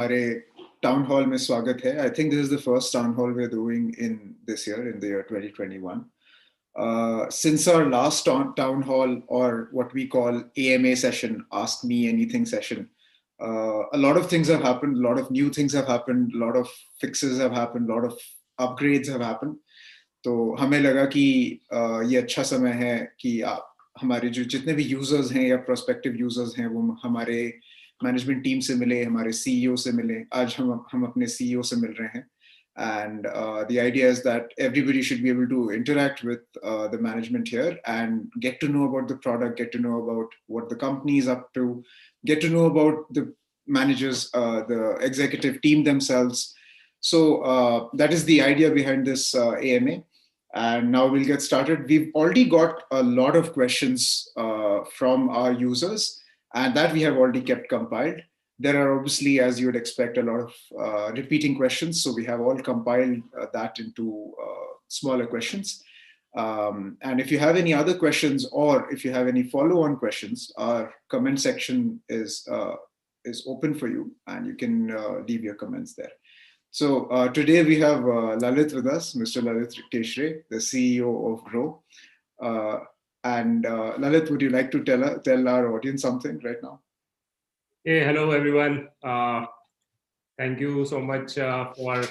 हमारे town hall में स्वागत है. I think this is the first town hall we're doing in this year, in the year 2021. Since our last town hall, or what we call AMA session, Ask Me Anything session, a lot of things have happened, a lot of new things have happened, a lot of fixes have happened, a lot of upgrades have happened. तो हमें लगा कि ये अच्छा समय है कि हमारे जो जितने भी यूजर्स हैं या प्रोस्पेक्टिव यूजर्स हैं वो हमारे मैनेजमेंट टीम से मिले, हमारे सीईओ से मिले. आज हम अपने सीईओ से मिल रहे हैं. And the idea is that everybody should be able to interact with the management here and get to know about the product, get to know about what the company is up to, get to know about the managers, the executive team themselves. So that is the idea behind this AMA. And now we'll get started. We've already got a lot of questions from our users, and that we have already kept compiled. There are obviously, as you would expect, a lot of repeating questions. So we have all compiled that into smaller questions. And if you have any other questions, or if you have any follow-on questions, our comment section is open for you, and you can leave your comments there. So today we have Lalit with us, Mr. Lalit Keshre, the CEO of Groww. And Lalit, would you like to tell our audience something right now? Hey, hello everyone. Thank you so much for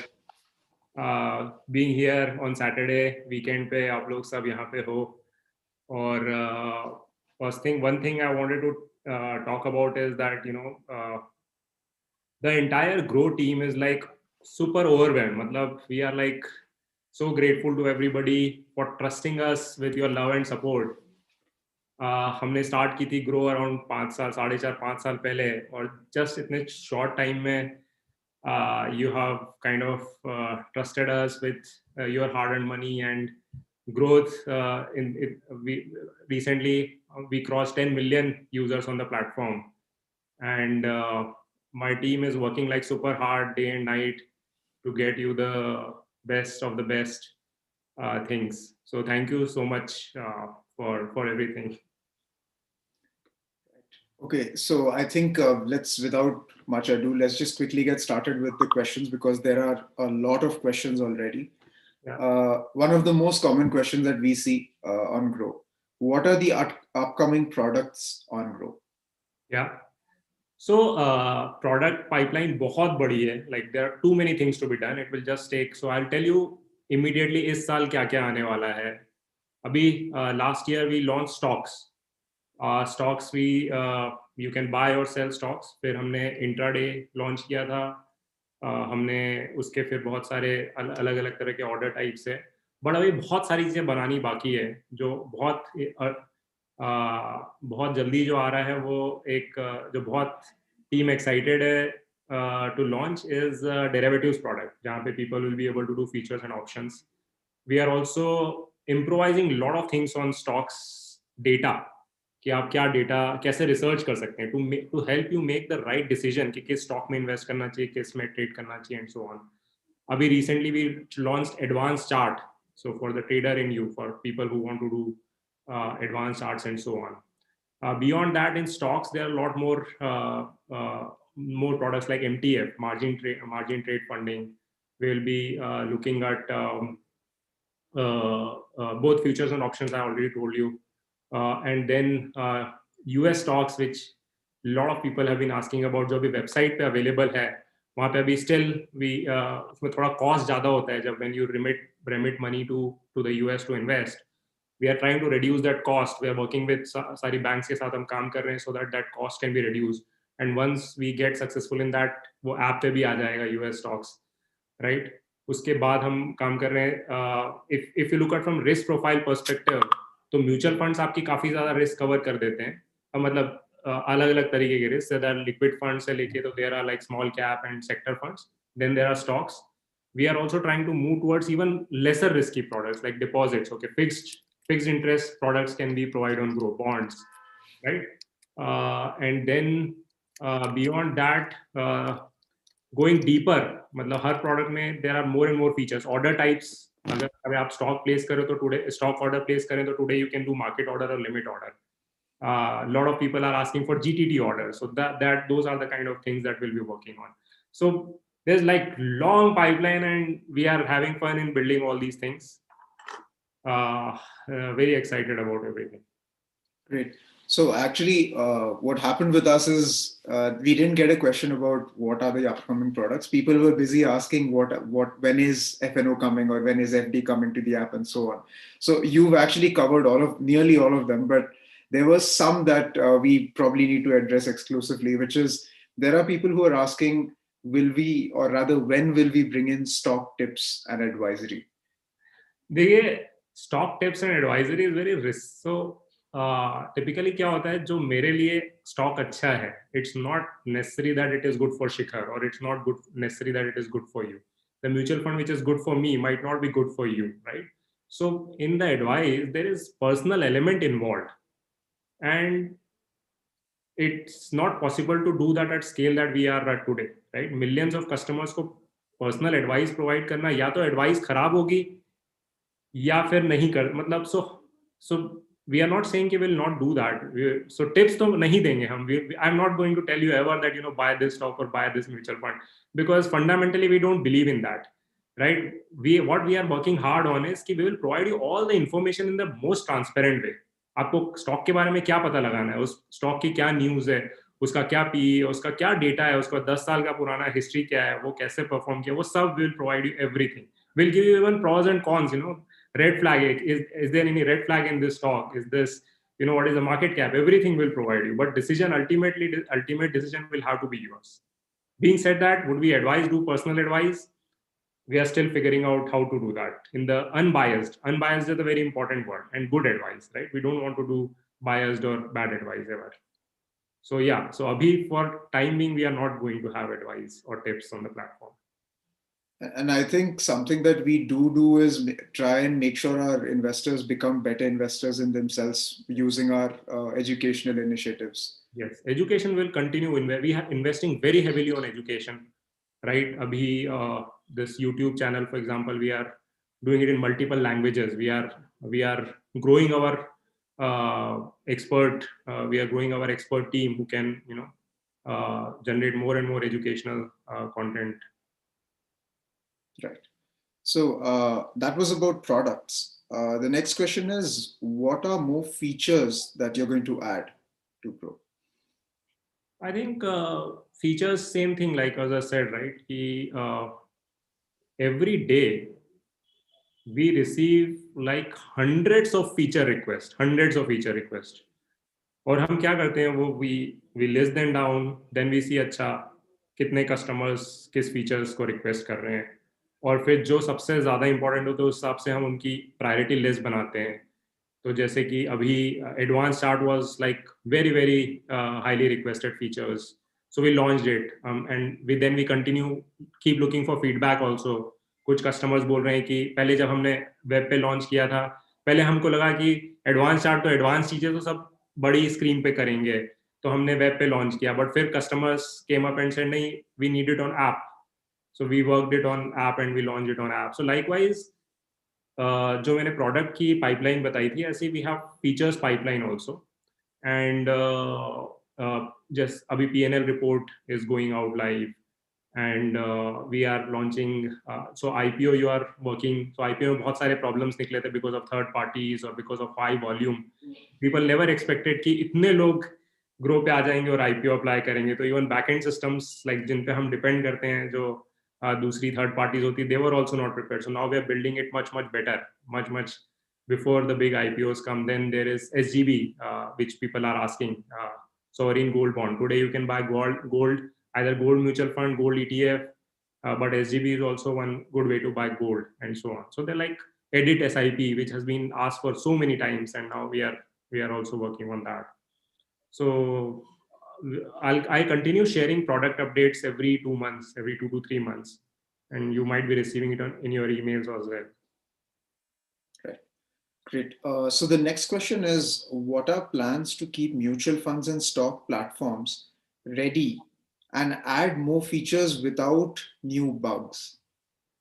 being here on Saturday. Weekend पे आप लोग सब यहाँ पे हो. और one thing I wanted to talk about is that the entire Groww team is like super overwhelmed. मतलब we are like so grateful to everybody for trusting us with your love and support. हमने start की थी grow around 5 साल पहले, और just इतने short time में you have kind of trusted us with your hard-earned money and growth. Recently we crossed 10 million users on the platform, and my team is working like super hard day and night to get you the best of the best things. So thank you so much for everything. Okay, so I think without much ado, let's just quickly get started with the questions, because there are a lot of questions already. Yeah. One of the most common questions that we see on Groww: what are the upcoming products on Groww? Yeah. So product pipeline बहुत बड़ी है. Like there are too many things to be done. It will just take. So I'll tell you immediately इस साल क्या क्या आने वाला है. अभी last year we launched stocks. Stocks you can buy or sell stocks. फिर हमने इंट्राडे लॉन्च किया था. हमने उसके फिर बहुत सारे अलग अलग तरह के ऑर्डर टाइप्स है. बट अभी बहुत सारी चीज़ें बनानी बाकी है, जो बहुत जल्दी जो आ रहा है. वो एक जो बहुत टीम एक्साइटेड है to launch is derivatives product, जहाँ पे people will be able to do features and options. We are also improvising a lot of things on stocks data, कि आप क्या डेटा कैसे रिसर्च कर सकते हैं to help you make the right decision कि किस स्टॉक में इन्वेस्ट करना चाहिए, किस में ट्रेड करना चाहिए, एंड सो ऑन. अभी recently we launched advance chart, so for the trader in you, for people who want to do advance charts and so on. Beyond that, in stocks there are a lot more products like MTF, margin trade funding. We will be looking at both futures and options. I already told you. And then US stocks, which a lot of people have been asking about, जो भी website पे available है, वहाँ पे अभी still उसमें थोड़ा cost ज़्यादा होता है जब when you remit money to the US to invest. We are trying to reduce that cost. We are working with सारी banks के साथ हम काम कर रहे हैं so that cost can be reduced. And once we get successful in that, वो app पे भी आ जाएगा US stocks, right? उसके बाद हम काम कर रहे हैं. If you look at from risk profile perspective, तो म्यूचुअल फंड्स आपकी काफी ज्यादा रिस्क कवर कर देते हैं. मतलब अलग अलग तरीके के risk. There are liquid funds से लेके, तो there are like small cap and sector funds. Then there are stocks. We are also trying to move towards even lesser risky products like deposits. Okay, fixed interest products can be provide on Groww, bonds, right? And then beyond that, going deeper, मतलब हर product में there are more and more features. Order types, अगर आप stock place करें तो today stock order place करें तो today you can do market order और limit order. Lot of people are asking for GTT order, so that those are the kind of things that will be working on. So there's like long pipeline, and we are having fun in building all these things. Very excited about everything. Great. So actually, what happened with us is we didn't get a question about what are the upcoming products. People were busy asking when is FNO coming or when is FD coming to the app and so on. So you've actually covered nearly all of them, but there was some that we probably need to address exclusively, which is there are people who are asking, will we, or rather, when will we bring in stock tips and advisory? देखिए, stock tips and advisory is very risk. So typically क्या होता है, जो मेरे लिए stock अच्छा है, it's not necessary that it is good for Shikhar, और it's not good necessary that it is good for you. The mutual fund which is good for me might not be good for you, right? So in the advice, there is personal element involved, and it's not possible to do that at scale that we are at today, right? Millions of customers को personal advice provide करना, या तो advice खराब होगी या फिर नहीं कर, मतलब so we are not saying we will not do that. So tips तो नहीं देंगे हम. I'm not going to tell you ever that, you know, buy this stock or buy this mutual fund, because fundamentally we don't believe in that, right? What we are working hard on is कि we will provide you all the information in the most transparent way. आपको stock के बारे में क्या पता लगाना है, उस स्टॉक की क्या न्यूज है, उसका क्या पी, उसका क्या डेटा है, उसका 10 साल का पुराना हिस्ट्री क्या है, वो कैसे परफॉर्म किया, वो सब will provide you everything. Will give you even pros and cons, you know, red flag, is there any red flag in this stock, is this, you know, what is the market cap, everything will provide you, but ultimate decision will have to be yours. Being said that, would we advise do personal advice? We are still figuring out how to do that in the unbiased is a very important word, and good advice, right? We don't want to do biased or bad advice ever. So yeah, so abhi for time being we are not going to have advice or tips on the platform. And I think something that we do is try and make sure our investors become better investors in themselves using our educational initiatives. Yes, education will continue. We are investing very heavily on education, right? Abhi, this YouTube channel, for example, we are doing it in multiple languages. We are growing our we are growing our expert team who can, you know, generate more and more educational content. Right. So that was about products. The next question is, what are more features that you're going to add to Groww? I think features, same thing, like as I said, right? Every day we receive like hundreds of feature requests. और हम क्या करते हैं, वो we list them down, then we see अच्छा कितने customers किस features को request कर रहे हैं, और फिर जो सबसे ज़्यादा important हो तो उस हिसाब से हम उनकी priority list बनाते हैं. तो जैसे कि अभी advanced chart was like very highly requested features, so we launched it, and we continue keep looking for feedback also. कुछ customers बोल रहे हैं कि पहले जब हमने web पे launch किया था, पहले हमको लगा कि advanced chart तो advanced चीजें तो सब बड़ी स्क्रीन पे करेंगे, तो हमने वेब पे लॉन्च किया, बट फिर customers came up and said नहीं, we need it on app, so we worked it on app and we launch it on app. So likewise जो मैंने प्रोडक्ट की पाइपलाइन बताई थी, ऐसे we have features pipeline also, and just अभी PNL report is going out live, and we are launching so IPO you are working. So IPO में बहुत सारे problems निकले थे because of third parties or because of high volume. People never expected कि इतने लोग grow पे आ जाएंगे और IPO अप्लाई करेंगे. तो even back end systems like जिन पे हम डिपेंड करते हैं, जो दूसरी थर्ड पार्टीज होती, they were also not prepared. So now we are building it much better, much before the big IPOs come. Then there is SGB, which people are asking, sovereign gold bond. Today you can buy gold, either gold mutual fund, gold ETF, but SGB is also one good way to buy gold, and so on. So they're like edit SIP, which has been asked for so many times, and now we are also working on that. So I continue sharing product updates every 2 months, every 2 to 3 months, and you might be receiving it in your emails as well. Right. Great. So the next question is, what are plans to keep mutual funds and stock platforms ready and add more features without new bugs?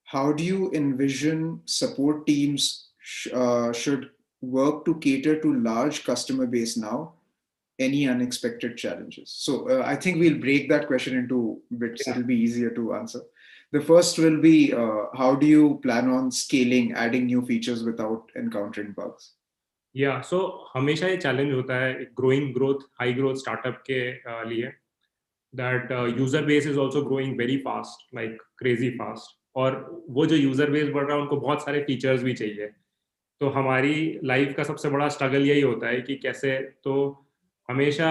How do you envision support teams should work to cater to large customer base now? any unexpected challenges? So I think we'll break that question into bits. Yeah. It'll be easier to answer. The first will be, how do you plan on scaling, adding new features without encountering bugs? या सो हमेशा ये challenge होता है growing growth high growth startup के लिए that user base is also growing very fast like crazy fast और वो जो यूजर बेस बढ़ रहा है उनको बहुत सारे फीचर्स भी चाहिए तो हमारी लाइफ का सबसे बड़ा स्ट्रगल यही होता है कि कैसे तो हमेशा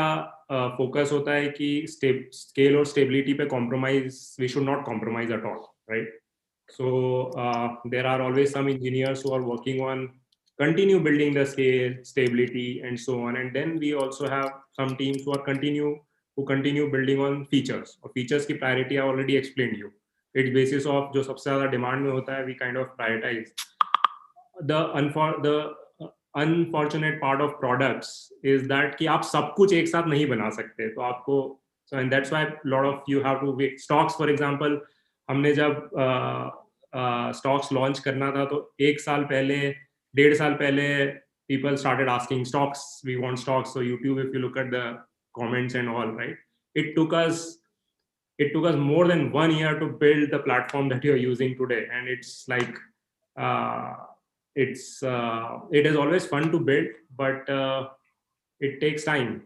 फोकस होता है कि स्केल और स्टेबिलिटी पे compromise we should not compromise at all right so there are always some engineers who are working on continue building the scale stability and so on and then we also have some teams who continue building on features और features की priority I already explained you it's basis of जो सबसे ज़्यादा demand में होता है we kind of prioritize the unfortunate part of products is that कि आप सब कुछ एक साथ नहीं बना सकते तो आपको so and that's why a lot of you have to wait stocks for example हमने जब stocks launch करना था तो एक साल पहले 1.5 साल पहले people started asking stocks we want stocks so YouTube if you look at the comments and all right it took us it took us more than 1 year to build the platform that you're using today and it's like uh, it is always fun to build but it takes time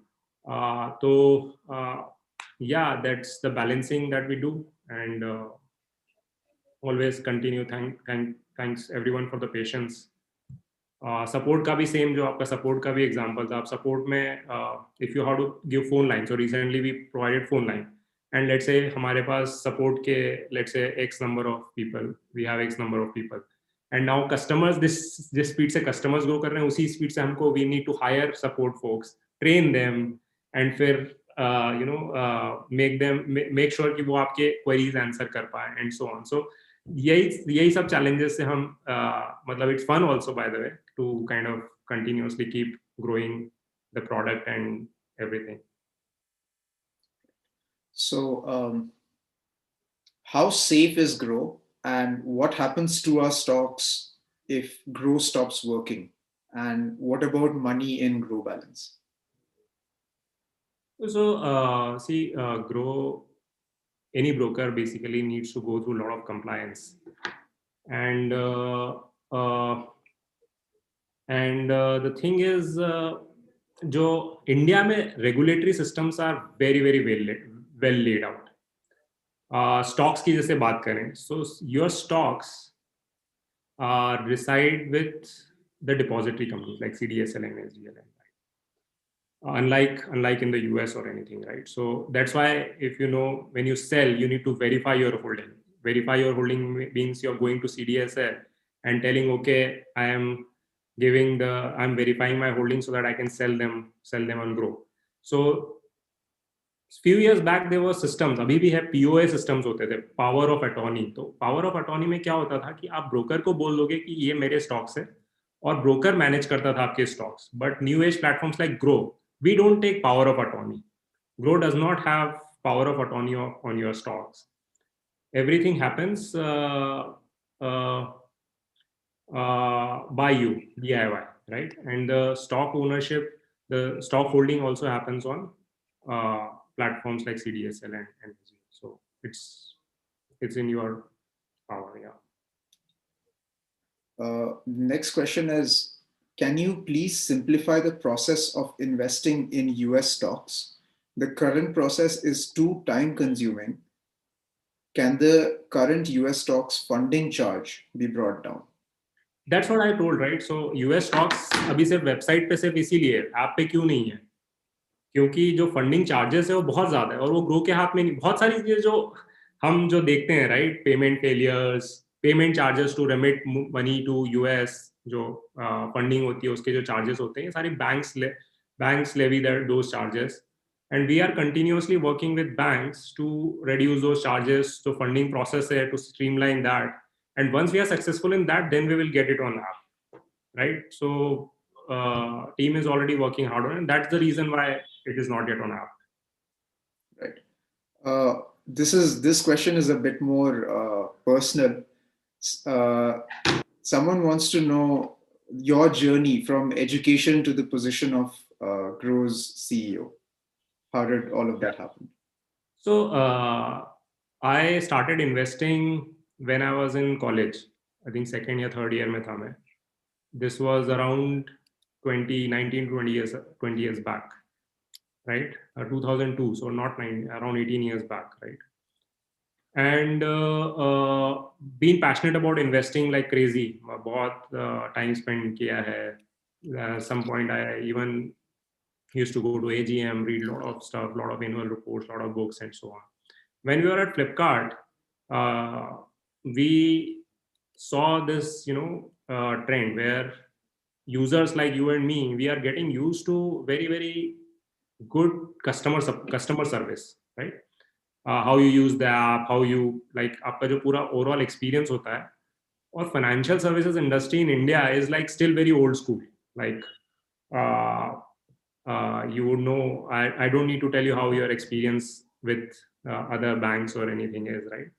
so yeah that's the balancing that we do and always continue thanks everyone for the patience support का भी same जो आपका support का भी example था आप support में if you how to give phone line so recently we provided phone line and let's say हमारे पास सपोर्ट के let's say X number of people we have X number of people and now customers जिस speed से customers grow कर रहे हैं उसी speed से हमको we need to hire support folks train them and फिर यू नो मेक श्योर कि वो आपके क्वेरीज आंसर कर पाए एंड सो ऑन सो यही सब challenges से हम मतलब it's fun also by the way to kind of continuously keep growing the product and everything. So how safe is Groww and what happens to our stocks if Groww stops working? And what about money in Groww balance? So see Groww any broker basically needs to go through a lot of compliance and the thing is जो India में regulatory systems are very very well laid out stocks की जैसे बात करें so your stocks reside with the depository companies like CDSL and SDL unlike in the US or anything right so that's why if you know when you sell you need to verify your holding means you're going to CDSL and telling okay I'm verifying my holdings so that I can sell them on Groww so few years back there were systems अभी भी है POA systems होते थे power of attorney तो power of attorney में क्या होता था कि आप ब्रोकर को बोल दोगे कि ये मेरे स्टॉक्स है और ब्रोकर मैनेज करता था आपके stocks but new age platforms like Groww we don't take power of attorney Groww does not have power of attorney on your stocks everything happens by you DIY right and the stock ownership the stock holding also happens on platforms like CDSL and so it's in your power yeah next question is can you please simplify the process of investing in US stocks the current process is too time consuming can the current US stocks funding charge be brought down that's what I told right so US stocks अभी सिर्फ website पे सिर्फ इसीलिए app पे क्यों नहीं है क्योंकि जो फंडिंग चार्जेस है वो बहुत ज्यादा है और वो ग्रो के हाथ में नहीं बहुत सारी चीजें जो हम जो देखते हैं right payment failures payment charges to remit money to US जो फंडिंग होती है उसके जो चार्जेस होते हैं सारी banks levy those charges and we are continuously working with banks to reduce those charges so funding process है to streamline that and once we are successful in that then we will get it on app right so team is already working hard on it and that's the reason why it is not yet on app right this question is a bit more personal someone wants to know your journey from education to the position of Grow's CEO? How did all of Yeah. that happen? So I started investing when I was in college. I think second year, third year mein tha main. This was around 2019, 20 years back, right? 2002, so not around 18 years back, right? And been passionate about investing like crazy. बहुत time spent किया है. Some point I even used to go to AGM, read a lot of stuff, a lot of annual reports, a lot of books, and so on. When we were at Flipkart, we saw this, trend where users like you and me, we are getting used to very, very good customer service, right? How you use the app, how you like आपका जो पूरा overall experience होता है. और financial services industry in India is like still very old school. Like uh, you would know, I don't need to tell you how your experience with other banks or anything is, right?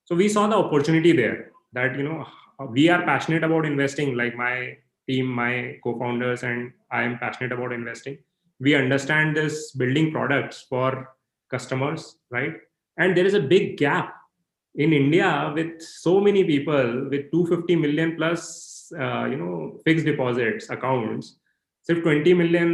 So we saw the opportunity there that, we are passionate about investing, like my team, my co-founders, and I am passionate about investing. We understand this building products for customers, right? And there is a big gap in India with so many people with 250 million plus, fixed deposits accounts. सिर्फ 20 million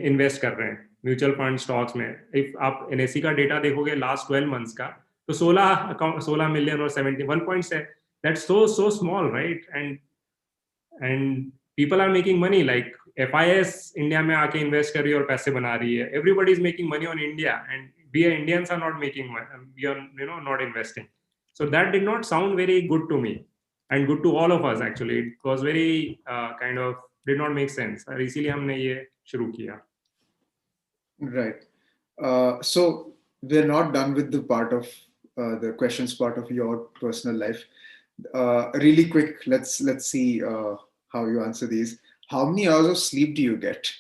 invest कर रहे हैं mutual fund stocks में. If आप NSC का data देखोगे last 12 months का, तो 16 मिलियन और 71 पॉइंट्स है. That's so small, right? And people are making money. Like FIS India में आके इन्वेस्ट कर रही है और पैसे बना रही है. Everybody is making money on India, and we Indians are not making money. We are not investing. So that did not sound very good to me, and good to all of us actually. It was very kind of did not make sense. और इसीलिए हमने ये शुरू किया. Right. So we're not done with the part of the questions part of your personal life. Really quick, let's see how you answer these. How many hours of sleep do you get?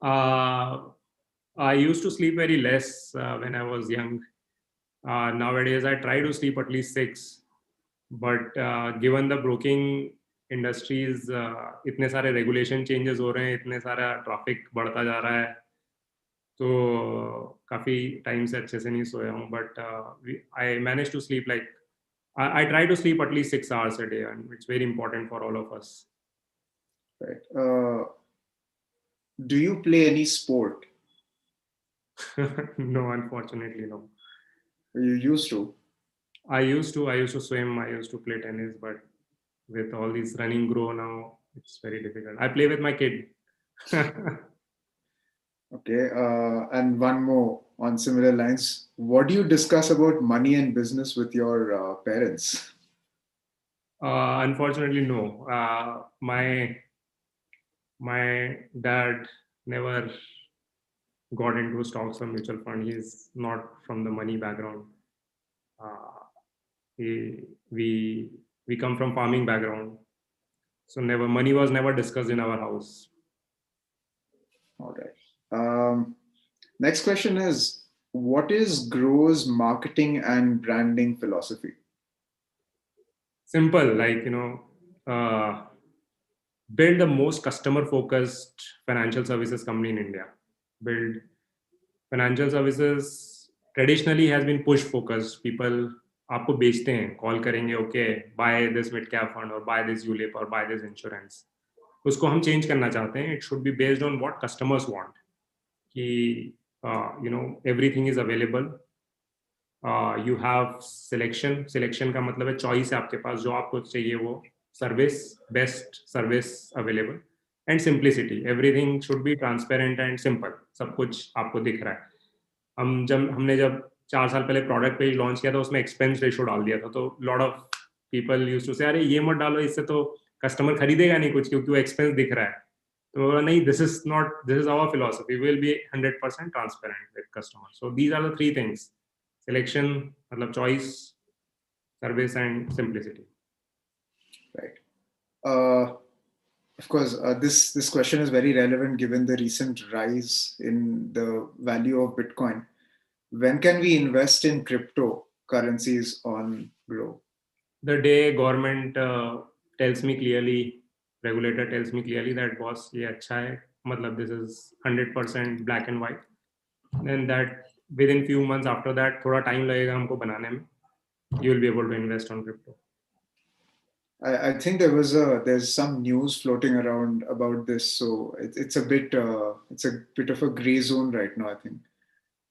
I used to sleep very less when I was young. Nowadays, I try to sleep at least 6. But given the broking industries, इतने सारे regulation changes हो रहे हैं, इतने सारा traffic बढ़ता जा रहा है, तो काफी टाइम से अच्छे से नहीं सोया हूँ. But I managed to sleep like I try to sleep at least 6 hours a day, and it's very important for all of us. Right. Do you play any sport? No, unfortunately, no. You used to. I used to swim. I used to play tennis, but with all these running Groww now, it's very difficult. I play with my kid. Okay. And one more on similar lines. What do you discuss about money and business with your parents? Unfortunately, no. My dad never got into stocks or mutual fund. He's not from the money background. We come from farming background, so money was never discussed in our house. All right. Next question is, what is Grow's marketing and branding philosophy? Simple, like build the most customer focused financial services company in India. Build financial services traditionally has been push focused. People आपको बेचते हैं, call करेंगे, okay buy this mid cap fund और buy this ULIP और buy this insurance. उसको हम change करना चाहते हैं. It should be based on what customers want. कि everything is available. You have selection का मतलब है चॉइस है आपके पास, जो आपको चाहिए वो service, best service available, and simplicity. Everything should be transparent and simple. सब कुछ आपको दिख रहा है. हमने जब 4 साल पहले प्रोडक्ट पेज लॉन्च किया था, उसमें एक्सपेंस रेशो डाल दिया था. तो lot of people used to say अरे ये मत डालो, इससे तो कस्टमर खरीदेगा नहीं कुछ क्योंकि वो एक्सपेंस दिख रहा है. तो नहीं, this is our philosophy. We will be 100% transparent with customer. So these are the 3 things. Selection, मतलब choice, service, and simplicity. Right. Of course, this question is very relevant given the recent rise in the value of Bitcoin. When can we invest in cryptocurrencies on Groww? The day government tells me clearly, regulator tells me clearly that boss, ये अच्छा है, मतलब this is 100% black and white, then that within few months after that थोड़ा time लगेगा हमको बनाने में, you will be able to invest on crypto. I think there's some news floating around about this, so it's a bit of a gray zone right now, I think.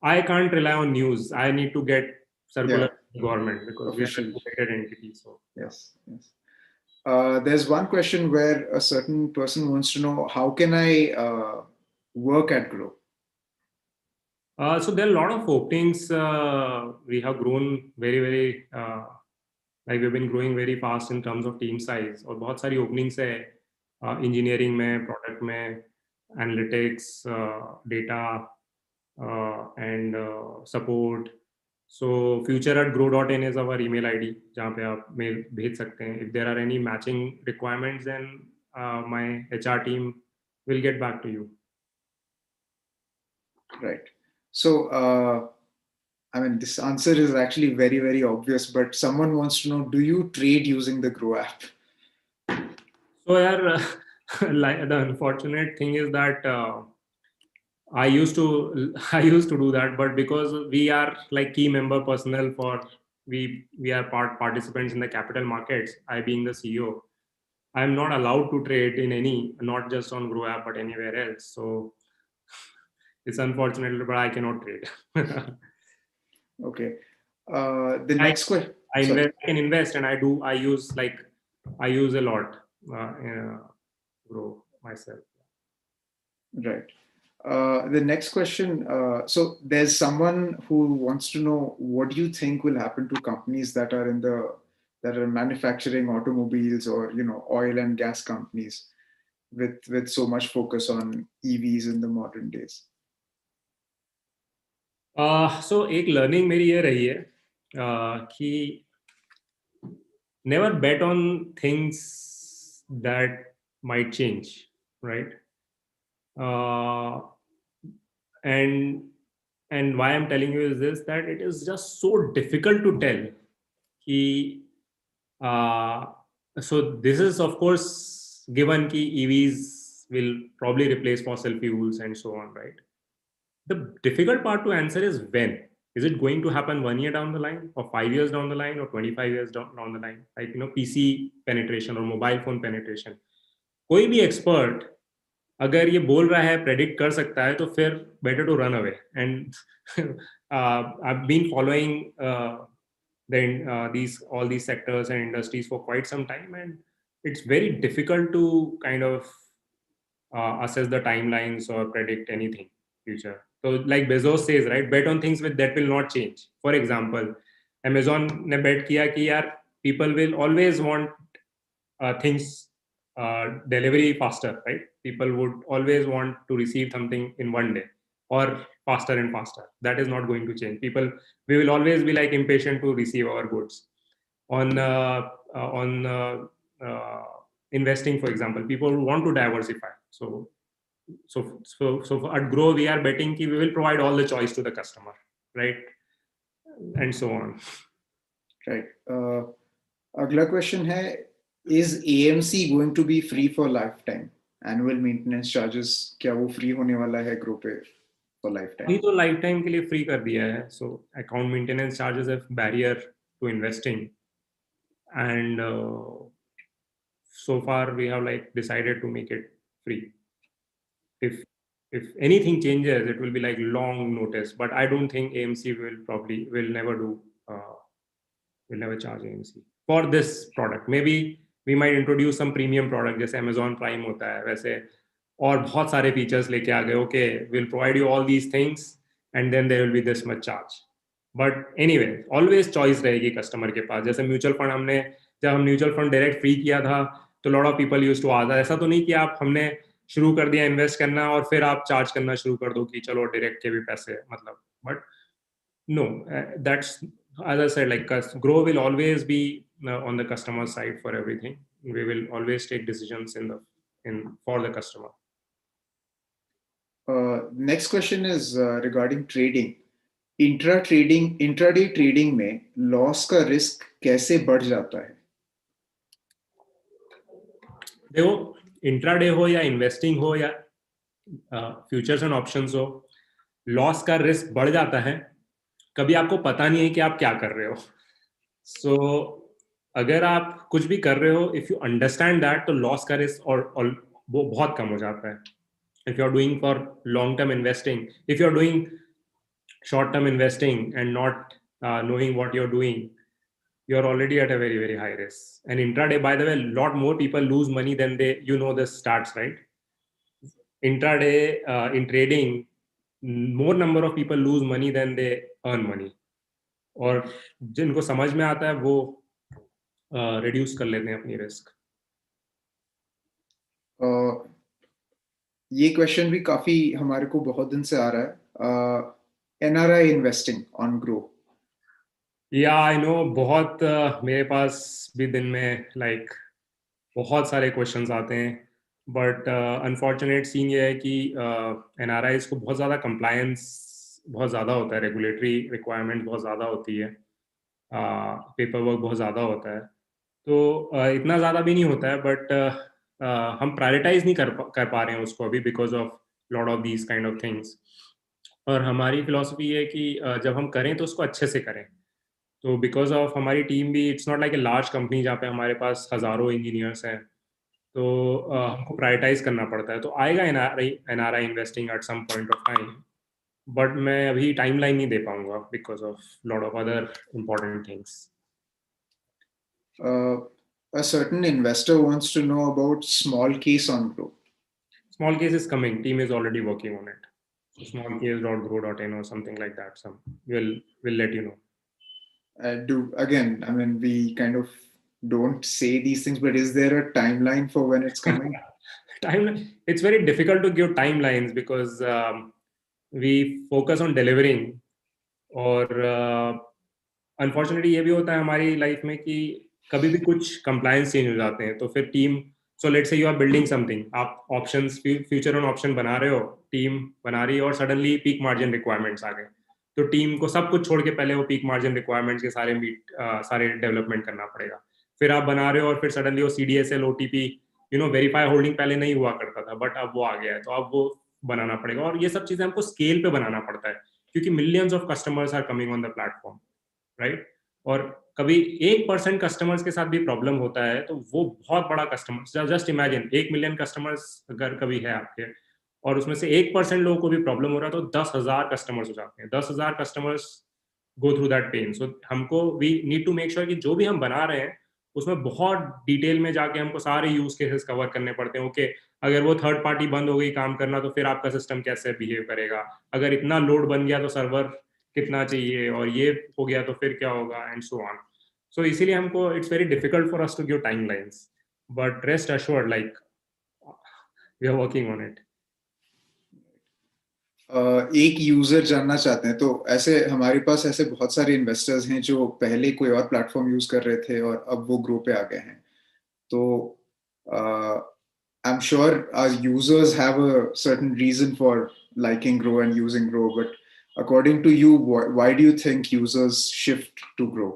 I can't rely on news. I need to get circular government because official. We are a regulated entity. So yes. There's one question where a certain person wants to know, how can I work at Groww? So there are a lot of openings. We have grown very like we've been growing very fast in terms of team size. और बहुत सारी openings है engineering में, product में, analytics, data, and support. So future@groww.in is our email ID जहाँ पे आप mail भेज सकते हैं. If there are any matching requirements, then my HR team will get back to you. Right. So, I mean, this answer is actually very obvious, but someone wants to know, do you trade using the Groww app? So, like, the unfortunate thing is that I used to do that, but because we are like key member personnel for we are participants in the capital markets. I being the CEO, I am not allowed to trade in any, not just on Groww app, but anywhere else. So it's unfortunate, but I cannot trade. Okay. The next question. I can invest, and I use a lot Groww myself. Right. The next question. So there's someone who wants to know, what do you think will happen to companies that are manufacturing automobiles or oil and gas companies with so much focus on EVs in the modern days? So एक learning मेरी ये रही है कि never bet on things that might change, right? And why I'm telling you is this, that it is just so difficult to tell. So this is of course given कि EVs will probably replace fossil fuels and so on, right? The difficult part to answer is when. Is it going to happen 1 year down the line, or 5 years down the line, or 25 years down the line? Like, PC penetration or mobile phone penetration. कोई भी expert अगर ये बोल रहा है, predict कर सकता है, तो फिर better to run away. And I've been following all these sectors and industries for quite some time, and it's very difficult to kind of assess the timelines or predict anything future. So like Bezos says, right, bet on things that will not change. For example, Amazon ने bet किया कि यार people will always want things delivery faster, right? People would always want to receive something in one day or faster and faster. That is not going to change. We will always be like impatient to receive our goods. On investing, for example, people want to diversify. So at Groww, we are betting that we will provide all the choice to the customer, right? And so on. Right. Agla question hai, is AMC going to be free for lifetime? Annual maintenance charges, क्या वो free होने वाला है Groww पे for lifetime? अभी तो lifetime के लिए free कर दिया है. So account maintenance charges are barrier to investing, and so far we have like decided to make it free. If anything changes, it will be like long notice. But I don't think AMC will never charge AMC for this product. Maybe we might introduce some premium product जैसे Amazon Prime होता है वैसे, और बहुत सारे features लेके आ गए. Okay, we'll provide you all these things, and then there will be this much charge. But anyway, always choice रहेगी customer के पास. जैसे mutual fund जब हम mutual fund direct free किया था, तो lot of people used to ask, ऐसा तो नहीं कि आप हमने शुरू कर दिया इन्वेस्ट करना और फिर आप चार्ज करना शुरू कर दो कि चलो डायरेक्ट के भी पैसे मतलब. But no, that's, as I said, like Groww will always be on the customer side for everything. We will always take decisions for the customer. Next question is regarding trading. Intraday trading में loss का risk कैसे बढ़ जाता है? देखो, intraday हो या investing हो या फ्यूचर्स एंड ऑप्शंस हो, लॉस का रिस्क बढ़ जाता है, कभी आपको पता नहीं है कि आप क्या कर रहे हो. सो अगर आप कुछ भी कर रहे हो, इफ यू अंडरस्टैंड दैट, तो लॉस का रिस्क और वो बहुत कम हो जाता है. If you are doing for long term investing, if you are doing short term investing and not knowing what you're doing, you're already at a very very high risk. And intraday, by the way, a lot more people lose money than they, you know, the stats, right? Intraday, in trading, more number of people lose money than they earn money. और जिनको समझ में आता है वो reduce कर लेते हैं अपनी रिस्क. ये क्वेश्चन भी काफी हमारे को बहुत दिन से आ रहा है. NRI investing on grow. या आई नो, बहुत मेरे पास भी दिन में बहुत सारे क्वेश्चंस आते हैं. बट अनफॉर्चुनेट सीन ये है कि एनआरआईज को बहुत ज़्यादा कंप्लायंस बहुत ज़्यादा होता है, रेगुलेटरी रिक्वायरमेंट बहुत ज़्यादा होती है, पेपर वर्क बहुत ज़्यादा होता है. तो इतना ज़्यादा भी नहीं होता है, बट हम प्रायोरिटाइज नहीं कर पा रहे हैं उसको अभी, because of lot of these kind of things. और हमारी फिलॉसफी है कि जब हम करें तो उसको अच्छे से करें. तो बिकॉज ऑफ हमारी टीम भी, it's not like a large company जहाँ पे हमारे पास हज़ारों इंजीनियर्स हैं, तो हमको प्रायोरिटाइज करना पड़ता है. तो आएगा NRI investing at some point of time, but मैं अभी टाइमलाइन नहीं दे पाऊंगा because of lot of other important things. A certain investor wants to know about small case on Groww. Small case is coming. Team is already working on it. So smallcase.grow.in or something like that. We'll let you know. I mean, we kind of don't say these things, but is there a timeline for when it's coming? It's very difficult to give timelines because we focus on delivering. और unfortunately ये भी होता है हमारी life में कि कभी भी कुछ कंप्लायंस चेंज हो जाते हैं, तो फिर team, so let's say you are building something, आप ऑप्शंस, फ्यूचर ऑन ऑप्शन बना रहे हो, टीम बना रही है, और सडनली पीक मार्जिन रिक्वायरमेंट्स आ गए, तो टीम को सब कुछ छोड़ के पहले वो पीक मार्जिन रिक्वायरमेंट्स के सारे डेवलपमेंट करना पड़ेगा. फिर आप बना रहे हो और फिर सडनली वो CDSL OTP, वेरीफाई होल्डिंग पहले नहीं हुआ करता था, बट अब वो आ गया है, तो अब वो बनाना पड़ेगा. और ये सब चीजें हमको स्केल पे बनाना पड़ता है क्योंकि millions of customers are coming on the platform, right? और कभी 1% कस्टमर्स के साथ भी प्रॉब्लम होता है तो वो बहुत बड़ा customer, just imagine 1 million customers अगर कभी है आपके, और उसमें से 1% लोगों को भी प्रॉब्लम हो रहा है, तो 10,000 कस्टमर्स हो जाते हैं. 10,000 customers go through that pain. So हमको, we need to make sure कि जो भी हम बना रहे हैं उसमें बहुत डिटेल में जाके हमको सारे यूज केसेस कवर करने पड़ते हैं. ओके, अगर वो थर्ड पार्टी बंद हो गई काम करना, तो फिर आपका सिस्टम कैसे बिहेव करेगा? अगर इतना लोड बन गया तो सर्वर कितना चाहिए, और ये हो गया तो फिर क्या होगा, एंड सो ऑन. सो इसीलिए हमको, it's very difficult for us to give timelines, but rest assured, we are working on it. एक यूजर जानना चाहते हैं, तो ऐसे हमारे पास ऐसे बहुत सारे इन्वेस्टर्स हैं जो पहले कोई और प्लेटफॉर्म यूज कर रहे थे और अब वो ग्रो पे आ गए हैं. तो I am sure our users have a certain reason for liking Grow and using Grow, but according to you, why do you think users shift to Grow?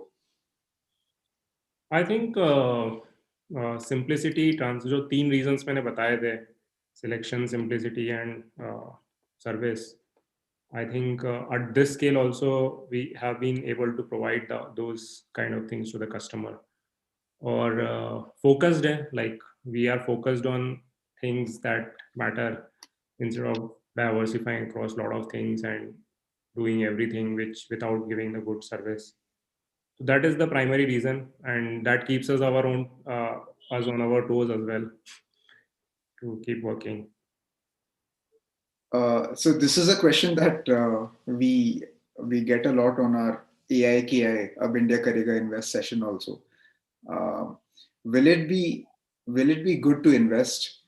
I think simplicity, जो 3 reasons मैंने बताए थे, selection, simplicity and service. I think at this scale also we have been able to provide those kind of things to the customer. Or focused, we are focused on things that matter instead of diversifying across a lot of things and doing everything without giving the good service. So that is the primary reason, and that keeps us us on our toes as well to keep working. So this is a question that we get a lot on our AI KI Ab India Karega Invest session also. Uh, will it be good to invest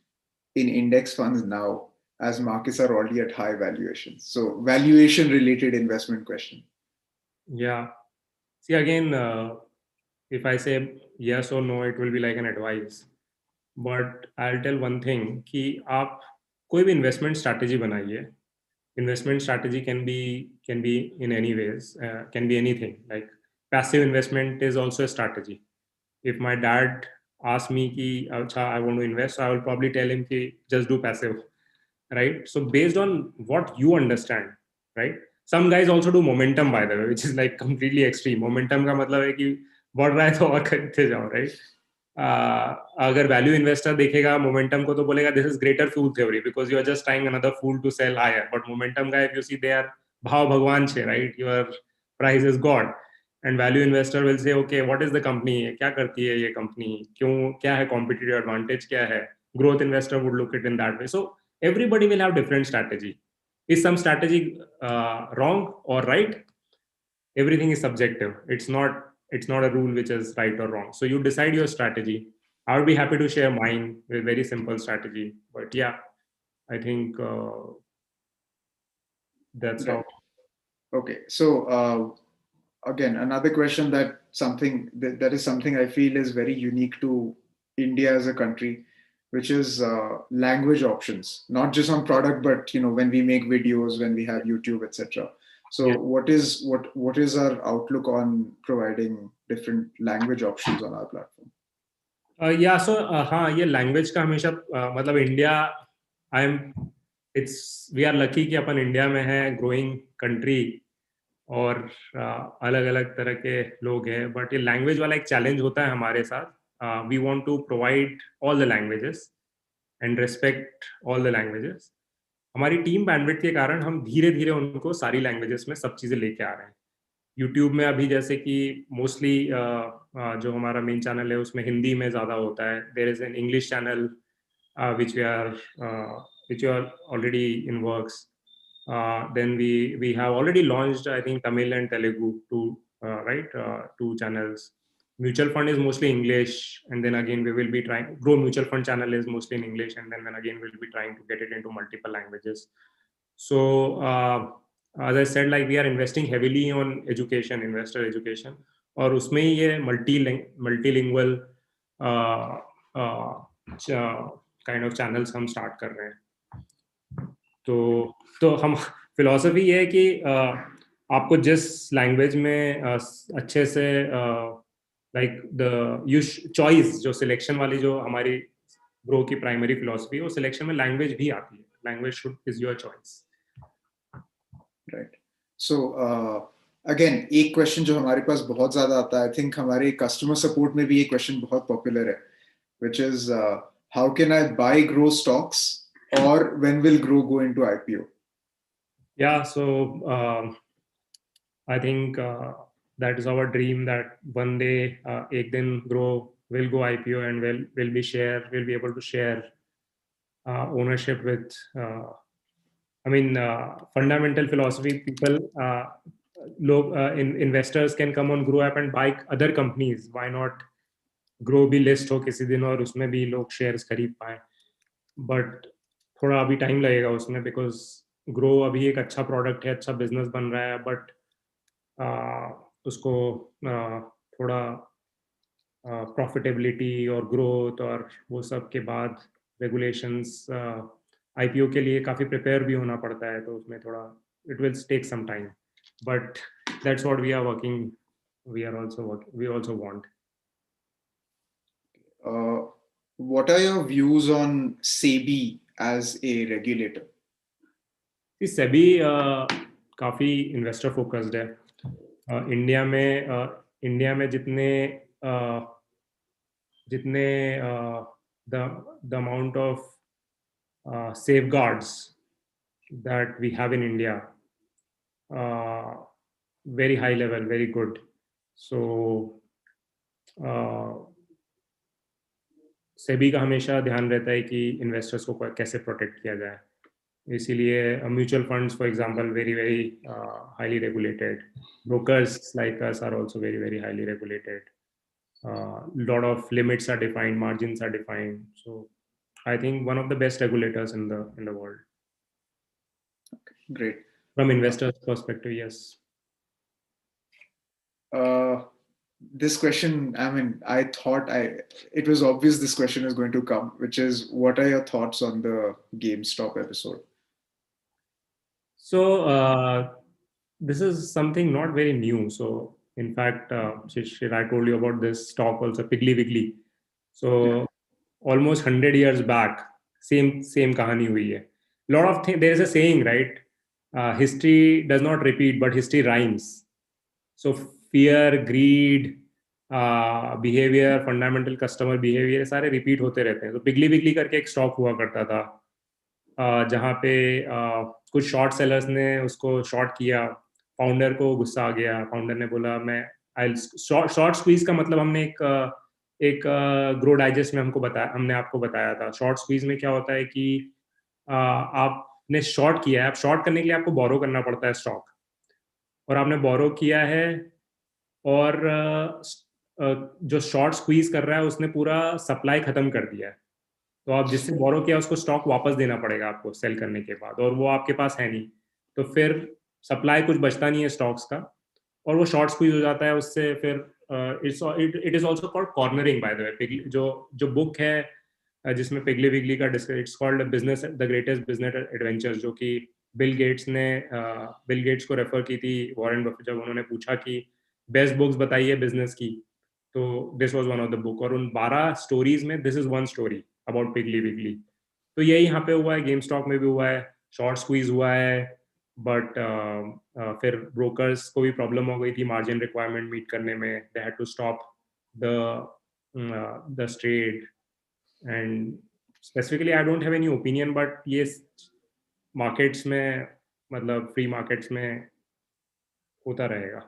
in index funds now, as markets are already at high valuations? So valuation related investment question. Yeah. See, again, if I say yes or no, it will be like an advice. But I'll tell one thing कि आप कोई भी investment strategy बनाइए. Investment strategy can be in any ways, can be anything. Like passive investment is also a strategy. If my dad asks me कि अच्छा I want to invest, so I will probably tell him कि just do passive. right? So based on what you understand, right? Some guys also do momentum, by the way, which is like completely extreme. Momentum का मतलब है कि बढ़ रहा है तो और खरीदते जाओ, right? अगर वैल्यू इन्वेस्टर देखेगा मोमेंटम को तो बोलेगा this is greater fool theory because you are just trying another fool to sell higher, but momentum का if you see they are भाव भगवान छे, right? Your price is god and value investor will say okay what is the company, क्या करती है ये company, क्यों, क्या है कॉम्पिटिटिव एडवांटेज, क्या है. Growth investor would look it in that way. So everybody will have different strategy. Is some strategy wrong or right? Everything is subjective. It's not a rule which is right or wrong. So you decide your strategy. I would be happy to share mine with very simple strategy. But yeah, I think that's Right. how. Okay. So again, another question that is something I feel is very unique to India as a country, which is language options, not just on product, but when we make videos, when we have YouTube, etc. So Yeah. what is our outlook on providing different language options on our platform? हाँ, ये language का हमेशा मतलब India, I am it's we are lucky कि अपन India में है, growing country, और अलग अलग तरह के लोग हैं. बट ये लैंग्वेज वाला एक चैलेंज होता है हमारे साथ. We want to provide all the languages and respect all the languages. हमारी टीम बैंडविड्थ के कारण हम धीरे धीरे उनको सारी लैंग्वेजेस में सब चीज़ें लेके आ रहे हैं. यूट्यूब में अभी जैसे कि मोस्टली जो हमारा मेन चैनल है उसमें हिंदी में ज़्यादा होता है. There is an English channel which we are already in works. Then we have already launched, I think, Tamil and Telugu, two channels. Mutual fund is mostly English, and then again we will be trying. Grow mutual fund channel is mostly in English, and then again we'll be trying to get it into multiple languages. So as I said, like we are investing heavily on education, investor education, और उसमें ही ये multilingual kind of channels हम start कर रहे हैं. तो हम philosophy ये है कि आपको जिस लैंग्वेज में अच्छे से लाइक द यू चॉइस, जो सिलेक्शन वाली जो हमारी ग्रो की प्राइमरी फिलॉसफी है, वो सिलेक्शन में लैंग्वेज भी आती है. Language should is your choice. Right. So again एक क्वेश्चन जो हमारे पास बहुत ज्यादा आता है, आई थिंक हमारे कस्टमर सपोर्ट में भी ये क्वेश्चन बहुत पॉपुलर है, which is how can I buy Groww stocks, or when will Groww go into IPO? Yeah, so I think that is our dream that one day ek din Groww will go IPO and will be able to share ownership with fundamental philosophy. People, investors can come on Groww app and buy other companies. Why not Groww भी list हो किसी दिन और उसमें भी लोग shares खरीद पाए. But थोड़ा अभी टाइम लगेगा उसमें, बिकॉज Groww अभी एक अच्छा प्रोडक्ट है, अच्छा बिजनेस बन रहा है, बट उसको थोड़ा प्रॉफिटेबिलिटी और ग्रोथ और वो सब के बाद रेगुलेशंस, आईपीओ के लिए काफ़ी प्रिपेयर भी होना पड़ता है, तो उसमें थोड़ा it will take some time. But that's what we are working, we also want. What are your views on SEBI as a regulator? SEBI काफ़ी इन्वेस्टर फोकस्ड है. इंडिया में जितने the amount of safeguards that we have in India, very high level, very good. So SEBI का हमेशा ध्यान रहता है कि इन्वेस्टर्स को कैसे प्रोटेक्ट किया जाए. इसीलिए mutual funds for example very very highly regulated. Brokers like us are also very very highly regulated. Lot of limits are defined, margins are defined. So I think one of the best regulators in the world. Okay, great. From investors' perspective, yes. This question, I mean, I thought it was obvious this question is going to come, which is, what are your thoughts on the GameStop episode? So this is something not very new. So in fact, Shishir, I told you about this stock also, Piggly Wiggly. So almost 100 years back, same कहानी हुई है. lot of things. There is a saying, right? History does not repeat, but history rhymes. So fear, greed, behaviour, fundamental customer behaviour सारे repeat होते रहते हैं. तो पिगली बिगली करके एक स्टॉक हुआ करता था, जहाँ पे कुछ शॉर्ट सेलर्स ने उसको शॉर्ट किया. फाउंडर को गुस्सा आ गया. फाउंडर ने बोला मैं आई शॉर्ट स्क्वीज का मतलब हमने एक ग्रो डाइजेस्ट में हमने आपको बताया था. शॉर्ट स्क्वीज में क्या होता है कि आपने शॉर्ट किया है. आप शॉर्ट करने के लिए आपको बोरो करना पड़ता है स्टॉक, और आपने बोरो किया है, और जो शॉर्ट स्क्वीज कर रहा है उसने पूरा सप्लाई खत्म कर दिया है. तो आप जिससे बोरो किया उसको स्टॉक वापस देना पड़ेगा आपको सेल करने के बाद, और वो आपके पास है नहीं. तो फिर सप्लाई कुछ बचता नहीं है स्टॉक्स का, और वो शॉर्ट स्क्वीज हो जाता है उससे. फिर it is also called cornering by the way. जो जो बुक है जिसमें पिगली विगली का it's called business the greatest business adventures, जो कि बिल गेट्स को रेफर की थी वॉरेन बफेट, जब उन्होंने पूछा कि बेस्ट बुक्स बताइए बिजनेस की, तो this was one of the book. और उन 12 स्टोरीज में this is one story about Piggly Wiggly. तो यही यहाँ पे हुआ है, गेम स्टॉक में भी हुआ है, शॉर्ट स्क्वीज हुआ है. बट फिर ब्रोकर्स को भी प्रॉब्लम हो गई थी मार्जिन रिक्वायरमेंट मीट करने में. They had to stop the trade. And specifically I don't have any opinion, but ये मार्केट्स में, मतलब फ्री मार्केट्स में होता रहेगा.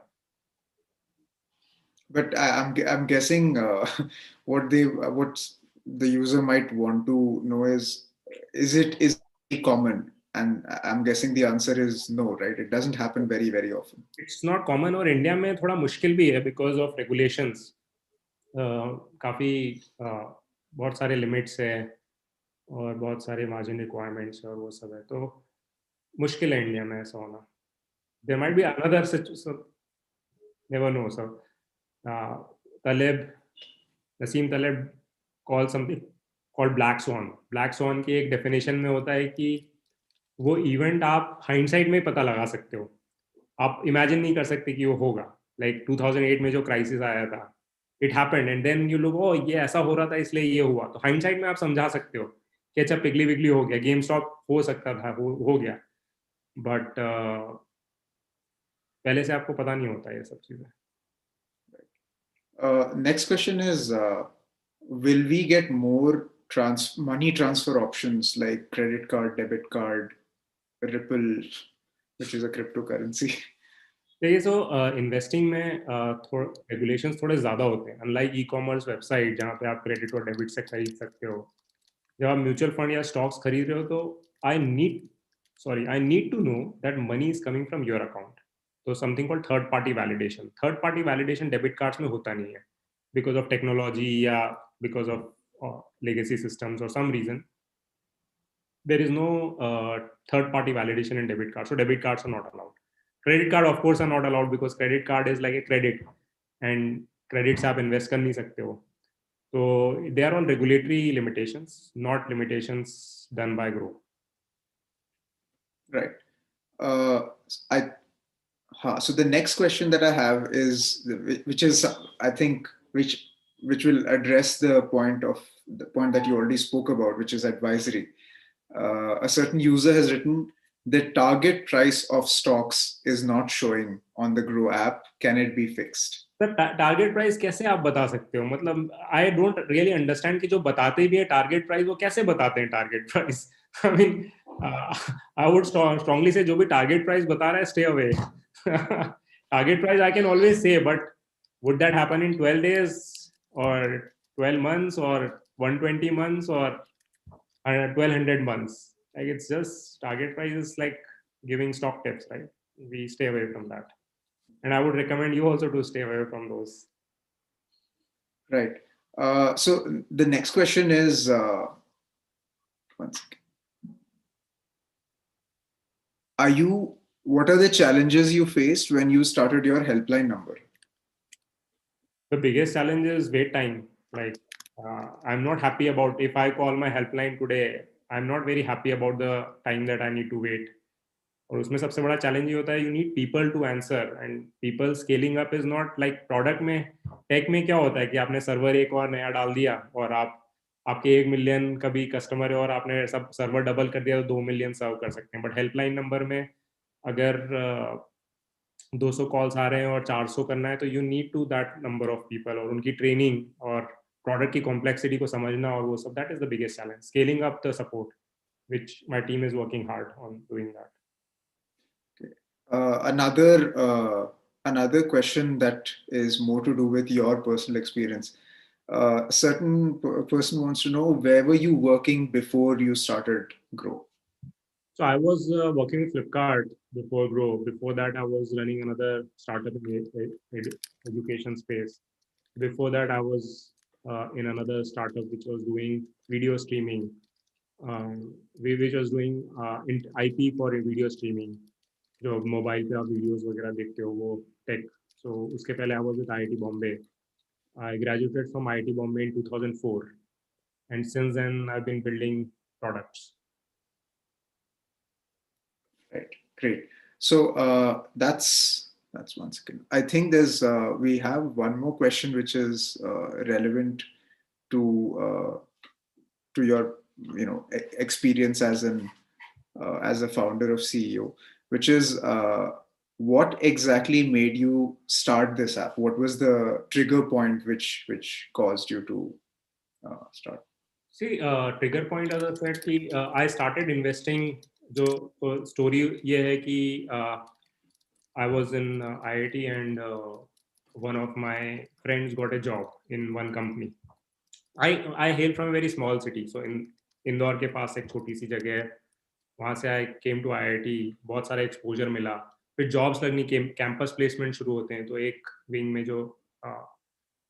But I'm guessing what the user might want to know is it common? And I'm guessing the answer is no, right? It doesn't happen very, very often. It's not common, और India में थोड़ा मुश्किल भी है because of regulations. काफ़ी बहुत सारे limits है, और बहुत सारे मार्जिन रिक्वायरमेंट्स और वो सब है. तो मुश्किल है इंडिया में ऐसा होना. There might be another situation, never know. Sir Taleb Nassim Taleb call something called black swan. Black swan की एक डेफिनेशन में होता है कि वो इवेंट आप हाइंडसाइट में पता लगा सकते हो. आप इमेजिन नहीं कर सकते कि वो होगा. लाइक 2008 में जो क्राइसिस आया था, it happened, and then you लोग ओ ये ऐसा हो रहा था इसलिए ये हुआ. तो हाइंडसाइट में आप समझा सकते हो कि अच्छा पिगली विगली हो गया, गेम स्टॉप हो सकता था, हो गया. बट पहले से आपको पता नहीं होता ये सब चीजें. Next question is, will we get more money transfer options like credit card, debit card, Ripple, which is a cryptocurrency? देखिए, सो इन्वेस्टिंग में रेगुलेशंस थोड़े ज़्यादा होते हैं, अनलाइक ई कॉमर्स वेबसाइट जहाँ पे आप क्रेडिट और डेबिट से खरीद सकते हो. जब आप म्यूचुअल फंड या स्टॉक्स खरीद रहे हो तो I need to know that money is coming from your account. तो something called third party validation debit cards में होता नहीं है बिकॉज ऑफ टेक्नोलॉजी या बिकॉज ऑफ लेगेसी सिस्टम्स और some reason. there is no third party validation in debit cards, so debit cards are not allowed. Credit card of course are not allowed because credit card is like a credit, and credit से आप invest कर नहीं सकते हो. So they are on regulatory limitations, not limitations done by Groww. Right. So the next question that I have is, which is I think which will address the point that you already spoke about, which is advisory. A certain user has written, the target price of stocks is not showing on the Groww app. Can it be fixed? Sir target price कैसे आप बता सकते हो? मतलब I don't really understand कि जो बताते भी है टारगेट प्राइस, वो कैसे बताते हैं target price? I mean I would strongly से जो भी टारगेट प्राइस बता रहा है stay away. Target price I can always say, but would that happen in 12 days और 12 months और 120 months or 1200 months? Like it's just target price is like giving stock tips, right? We stay away from that, and I would recommend you also to stay away from those. Right. So the next question is, one second. What are the challenges you faced when you started your helpline number? The biggest challenge is wait time. Like I'm not happy about, if I call my helpline today, I'm not very happy about the time that I need to wait. और उसमें सबसे बड़ा challenge ये होता है, you need people to answer, and people scaling up is not like product में. Tech में क्या होता है कि आपने सर्वर एक और नया डाल दिया और आपके 1 मिलियन का भी कस्टमर है और आपने सब सर्वर डबल कर दिया तो 2 मिलियन सर्व कर सकते हैं. बट हेल्पलाइन नंबर में अगर 200 कॉल्स आ रहे हैं और 400 करना है तो you need to that number of people और उनकी ट्रेनिंग और प्रोडक्ट की कॉम्प्लेक्सिटी को समझना और वो सब. That is the biggest challenge, scaling up the support, which my team is working hard on doing that. Okay. Another question that is more to do with your personal experience. A certain person wants to know, where were you working before you started Groww? So I was working with Flipkart before Groww. Before that, I was running another startup in the education space. Before that, I was in another startup which was doing video streaming, which was doing IP for video streaming. जो mobile पे आप videos वगैरह देखते हो वो take. सो उसके पहले I was with IIT Bombay. I graduated from IIT Bombay in 2004, and since then I've been building products. Right, great. So that's 1 second. I think there's we have one more question which is relevant to your experience as a founder of CEO, which is what exactly made you start this app? What was the trigger point which caused you to start? See, trigger point as I said कि I started investing. जो story ये है कि I was in IIT and one of my friends got a job in one company. I hail from a very small city, so in Indore के पास एक छोटी सी जगह है. वहाँ से आई केम टू IIT, बहुत सारा एक्सपोजर मिला. फिर जॉब्स लगनी, कैंपस प्लेसमेंट शुरू होते हैं. तो एक विंग में जो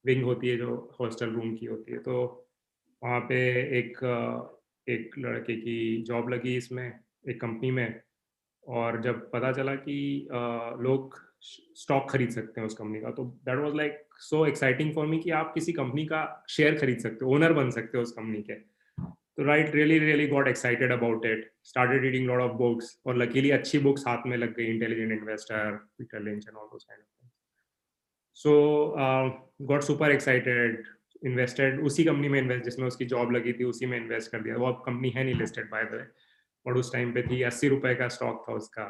विंग होती है जो हॉस्टल रूम की होती है, तो वहाँ पे एक लड़के की जॉब लगी इसमें, एक कंपनी में. और जब पता चला कि लोग स्टॉक खरीद सकते हैं उस कंपनी का, तो that was like so exciting for me कि आप किसी कंपनी का शेयर खरीद सकते हो, ओनर बन सकते हो उस कंपनी के. तो right, really got excited about it, started reading lot of books, और लकीली अच्छी बुक्स हाथ में लग गई, intelligent investor, Peter lynch and all those kind of things. So got super excited, invested उसी कंपनी में, इन्वेस्ट जिसमें उसकी जॉब लगी थी उसी में इन्वेस्ट कर दिया. वो अब कंपनी है नहीं लिस्टेड बाय द वे, और उस टाइम पे थी, 80 रुपए का स्टॉक था उसका.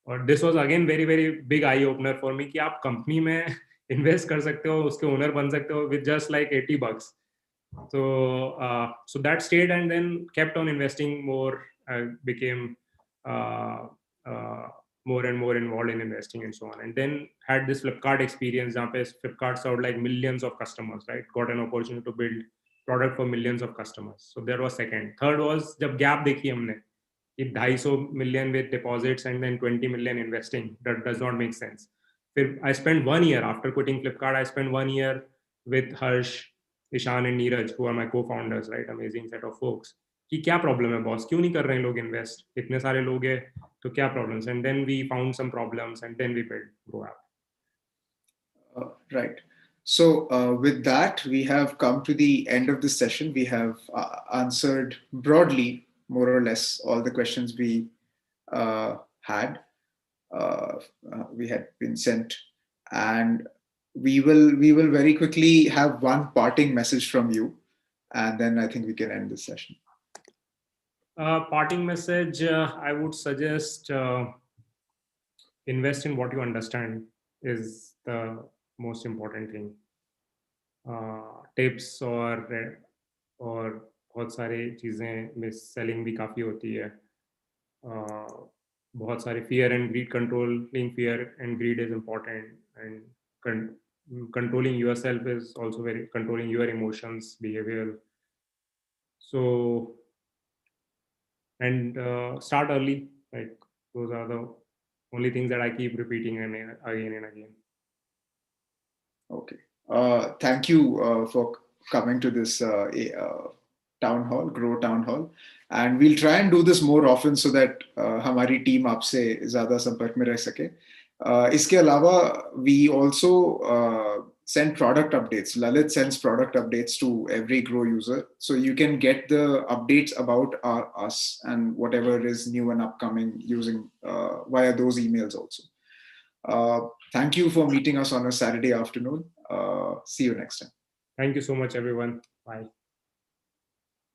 और this was again very very big eye opener for me कि आप कंपनी में इन्वेस्ट कर सकते हो, उसके ओनर बन सकते हो with just like $80. So that stayed, and then kept on investing more. I became more and more involved in investing and so on, and then had this Flipkart experience जहाँ पे Flipkart served like millions of customers, right? Got an opportunity to build product for millions of customers. So that was second. Third was जब gap देखी हमने कि 250 million with deposits and then 20 million investing, that does not make sense. फिर I spent 1 year after quitting Flipkart. I spent 1 year with Harsh, Ishan and Neeraj, who are my co-founders, right? Amazing set of folks. कि क्या problem है boss, क्यों नहीं कर रहे हैं लोग इन्वेस्ट, इतने सारे लोग हैं तो क्या problems. And then we found some problems and then we build Groww app. Right. So with that, we have come to the end of this session. We have answered broadly, more or less, all the questions we had. We had been sent, and we will very quickly have one parting message from you, and then I think we can end this session. Parting message, I would suggest invest in what you understand is the most important thing. Tips और बहुत सारी चीज़ें miss selling भी काफ़ी होती है. बहुत सारे fear and greed, controlling fear and greed is important, and controlling yourself is also very, controlling your emotions, behavioral. So, and start early. Like those are the only things that I keep repeating again and again. Okay. Thank you for coming to this town hall, Groww Town Hall, and we'll try and do this more often so that हमारी team आपसे ज़्यादा संपर्क में रह सके. इसके अलावा we also send product updates. Lalit sends product updates to every Groww user, so you can get the updates about us and whatever is new and upcoming using via those emails also. Thank you for meeting us on a Saturday afternoon. See you next time. Thank you so much, everyone. Bye.